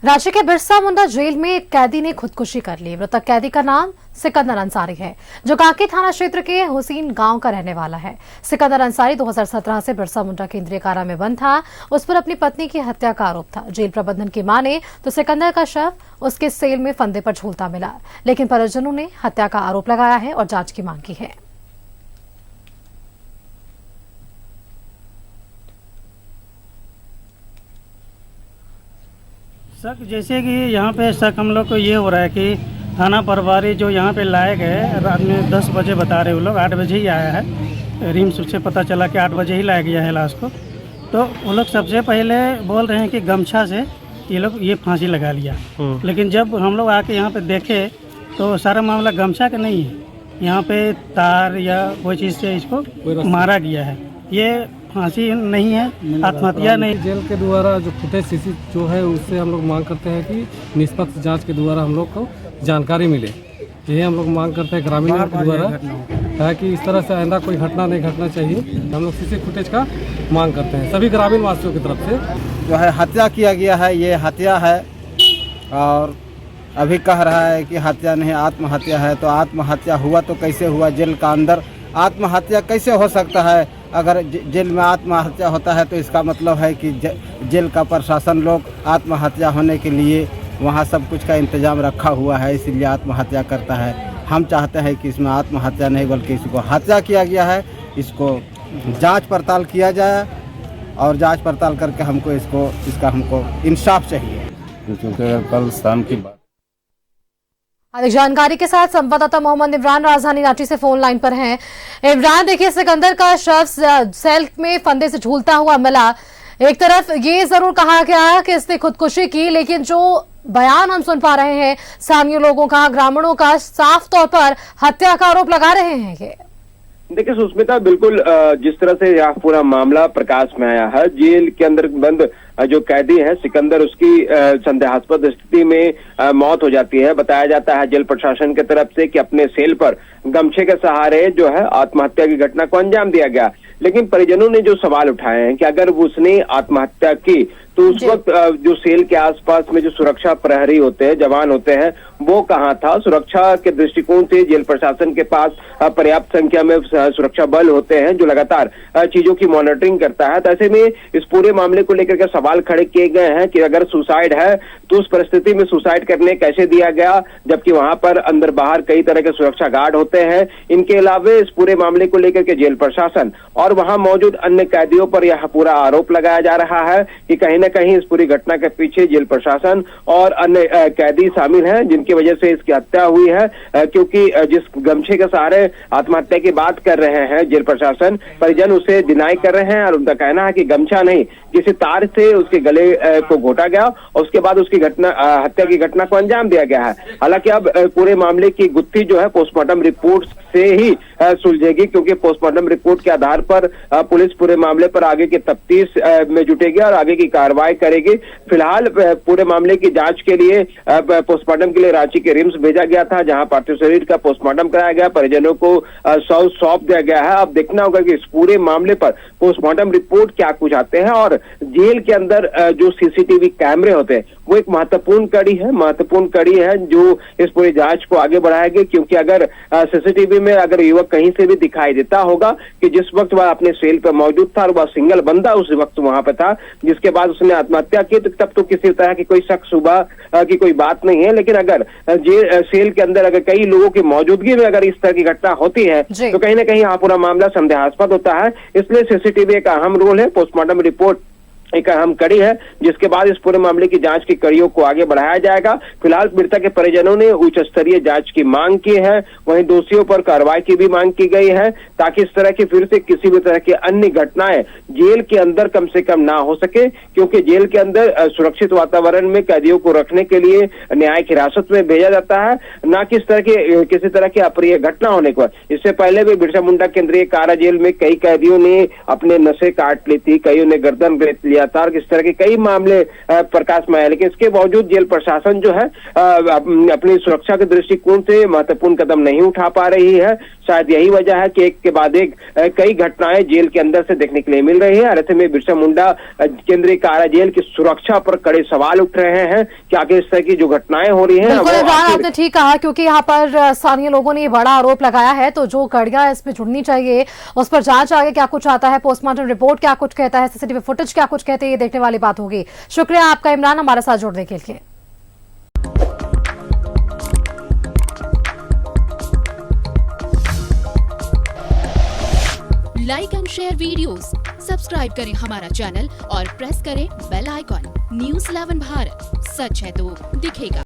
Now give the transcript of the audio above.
रांची के बिरसा मुंडा जेल में एक कैदी ने खुदकुशी कर ली। मृतक कैदी का नाम सिकंदर अंसारी है, जो कांके थाना क्षेत्र के हुसैन गांव का रहने वाला है। सिकंदर अंसारी 2017 से बिरसा मुंडा केंद्रीय कारा में बंद था। उस पर अपनी पत्नी की हत्या का आरोप था। जेल प्रबंधन की माने तो सिकंदर का शव उसके सेल में फंदे पर झूलता मिला, लेकिन परिजनों ने हत्या का आरोप लगाया है और जांच की मांग की है। शक जैसे कि यहाँ पे शक हम लोग को ये हो रहा है कि थाना प्रभारी जो यहाँ पे लाए गए, रात में 10 बजे बता रहे वो लोग, 8 बजे ही आया है। रिम्स से पता चला कि 8 बजे ही लाया गया है लाश को। तो वो लोग सबसे पहले बोल रहे हैं कि गमछा से ये लोग ये फांसी लगा लिया, लेकिन जब हम लोग आके यहाँ पे देखे तो सारा मामला गमछा का नहीं है। यहाँ पे तार या कोई चीज़ से इसको मारा गया है। ये फांसी नहीं है, आत्महत्या नहीं। जेल के द्वारा जो फुटेज सीसी जो है उससे हम लोग मांग करते हैं कि निष्पक्ष जांच के द्वारा हम लोग को जानकारी मिले। यही हम लोग मांग करते हैं ग्रामीणों के द्वारा, ताकि इस तरह से आइंदा कोई घटना नहीं घटना चाहिए। हम लोग सीसी फुटेज का मांग करते हैं सभी ग्रामीण वासियों की तरफ से। जो है हत्या किया गया है, ये हत्या है और अभी कह रहा है कि हत्या नहीं आत्महत्या है। तो आत्महत्या हुआ तो कैसे हुआ? जेल का अंदर आत्महत्या कैसे हो सकता है? अगर जेल में आत्महत्या होता है तो इसका मतलब है कि जेल का प्रशासन लोग आत्महत्या होने के लिए वहाँ सब कुछ का इंतजाम रखा हुआ है, इसीलिए आत्महत्या करता है। हम चाहते हैं कि इसमें आत्महत्या नहीं बल्कि इसको हत्या किया गया है। इसको जांच पड़ताल किया जाए और जांच पड़ताल करके इसका हमको इंसाफ चाहिए। क्योंकि कल शाम की बात। अधिक जानकारी के साथ संवाददाता मोहम्मद इमरान राजधानी रांची से फोन लाइन पर हैं। इमरान, देखिए सिकंदर का शव सेल में फंदे से झूलता हुआ मिला। एक तरफ ये जरूर कहा गया कि इसने खुदकुशी की, लेकिन जो बयान हम सुन पा रहे हैं स्थानीय लोगों का, ग्रामीणों का, साफ तौर पर हत्या का आरोप लगा रहे हैं। ये देखिए सुष्मिता, बिल्कुल जिस तरह से यह पूरा मामला प्रकाश में आया है, जेल के अंदर बंद जो कैदी है सिकंदर, उसकी संदेहास्पद स्थिति में मौत हो जाती है। बताया जाता है जेल प्रशासन की तरफ से कि अपने सेल पर गमछे के सहारे जो है आत्महत्या की घटना को अंजाम दिया गया। लेकिन परिजनों ने जो सवाल उठाए हैं कि अगर उसने आत्महत्या की तो उस वक्त जो सेल के आसपास में जो सुरक्षा प्रहरी होते हैं, जवान होते हैं, वो कहाँ था? सुरक्षा के दृष्टिकोण से जेल प्रशासन के पास पर्याप्त संख्या में सुरक्षा बल होते हैं जो लगातार चीजों की मॉनिटरिंग करता है। तो ऐसे में इस पूरे मामले को लेकर के सवाल खड़े किए गए हैं कि अगर सुसाइड है तो उस परिस्थिति में सुसाइड करने कैसे दिया गया, जबकि वहां पर अंदर बाहर कई तरह के सुरक्षा गार्ड होते हैं। इनके अलावा इस पूरे मामले को लेकर के जेल प्रशासन और वहां मौजूद अन्य कैदियों पर यह पूरा आरोप लगाया जा रहा है कि कहीं न कहीं इस पूरी घटना के पीछे जेल प्रशासन और अन्य कैदी शामिल हैं, जिनकी वजह से इसकी हत्या हुई है। क्योंकि जिस गमछे के सहारे आत्महत्या की बात कर रहे हैं जेल प्रशासन, परिजन उसे डिनाई कर रहे हैं और उनका कहना है कि गमछा नहीं, किसी तार से उसके गले को घोटा गया और उसके बाद उसकी हत्या की घटना को अंजाम दिया गया है। हालांकि अब पूरे मामले की गुत्थी जो है पोस्टमार्टम रिपोर्ट से ही सुलझेगी, क्योंकि पोस्टमार्टम रिपोर्ट के आधार पर पुलिस पूरे मामले पर आगे की तफ्तीश में जुटेगी और आगे की कार्रवाई करेगी। फिलहाल पूरे मामले की जांच के लिए पोस्टमार्टम के लिए रांची के रिम्स भेजा गया था, जहां पार्थिव शरीर का पोस्टमार्टम कराया गया, परिजनों को सौंप दिया गया है। अब देखना होगा कि इस पूरे मामले पर पोस्टमार्टम रिपोर्ट क्या कुछ आते हैं। और जेल के अंदर जो सीसीटीवी कैमरे होते हैं वो एक महत्वपूर्ण कड़ी है जो इस पूरी जांच को आगे बढ़ाएगी। क्योंकि अगर सीसीटीवी में अगर युवक कहीं से भी दिखाई देता होगा कि जिस वक्त वह अपने सेल पर मौजूद था और वह सिंगल बंदा उस वक्त वहां पर था, जिसके बाद उसने आत्महत्या की, तो तब तो किसी तरह की कोई शक सुबह की कोई बात नहीं है। लेकिन अगर सेल के अंदर अगर कई लोगों की मौजूदगी में अगर इस तरह की घटना होती है तो कहीं ना कहीं यहाँ पूरा मामला संदेहास्पद होता है। इसलिए सीसीटीवी एक अहम रोल है, पोस्टमार्टम रिपोर्ट एक अहम कड़ी है, जिसके बाद इस पूरे मामले की जांच की कड़ियों को आगे बढ़ाया जाएगा। फिलहाल मृतक के परिजनों ने उच्च स्तरीय जांच की मांग की है, वहीं दोषियों पर कार्रवाई की भी मांग की गई है, ताकि इस तरह की फिर से किसी भी तरह की अन्य घटनाएं जेल के अंदर कम से कम ना हो सके। क्योंकि जेल के अंदर सुरक्षित वातावरण में कैदियों को रखने के लिए न्यायिक हिरासत में भेजा जाता है, न कि इस तरह की किसी तरह की अप्रिय घटना होने पर। इससे पहले भी बिरसा मुंडा केंद्रीय कारा जेल में कई कैदियों ने अपने नसें काट ली थी, कईयों ने गर्दन रेत लिया जाता और इस तरह के कई मामले प्रकाश में आए। लेकिन इसके बावजूद जेल प्रशासन जो है अपनी सुरक्षा के दृष्टिकोण से महत्वपूर्ण कदम नहीं उठा पा रही है। शायद यही वजह है कि एक के बाद एक कई घटनाएं जेल के अंदर से देखने के लिए मिल रही है और ऐसे में बिरसा मुंडा केंद्रीय कारा जेल की सुरक्षा पर कड़े सवाल उठ रहे हैं कि आगे इस तरह की जो घटनाएं हो रही हैं बिल्कुल इमरान, आपने ठीक कहा, क्योंकि यहाँ पर स्थानीय लोगों ने ये बड़ा आरोप लगाया है, तो जो कड़ियां इसमें जुड़नी चाहिए उस पर जांच आगे क्या कुछ आता है, पोस्टमार्टम रिपोर्ट क्या कुछ कहता है, सीसीटीवी फुटेज क्या कुछ कहते हैं, ये देखने वाली बात होगी। शुक्रिया आपका इमरान हमारे साथ जुड़ने के लिए। Like and share videos, subscribe करें हमारा चैनल और प्रेस करें बेल आइकॉन। न्यूज़ 11 भारत, सच है तो दिखेगा।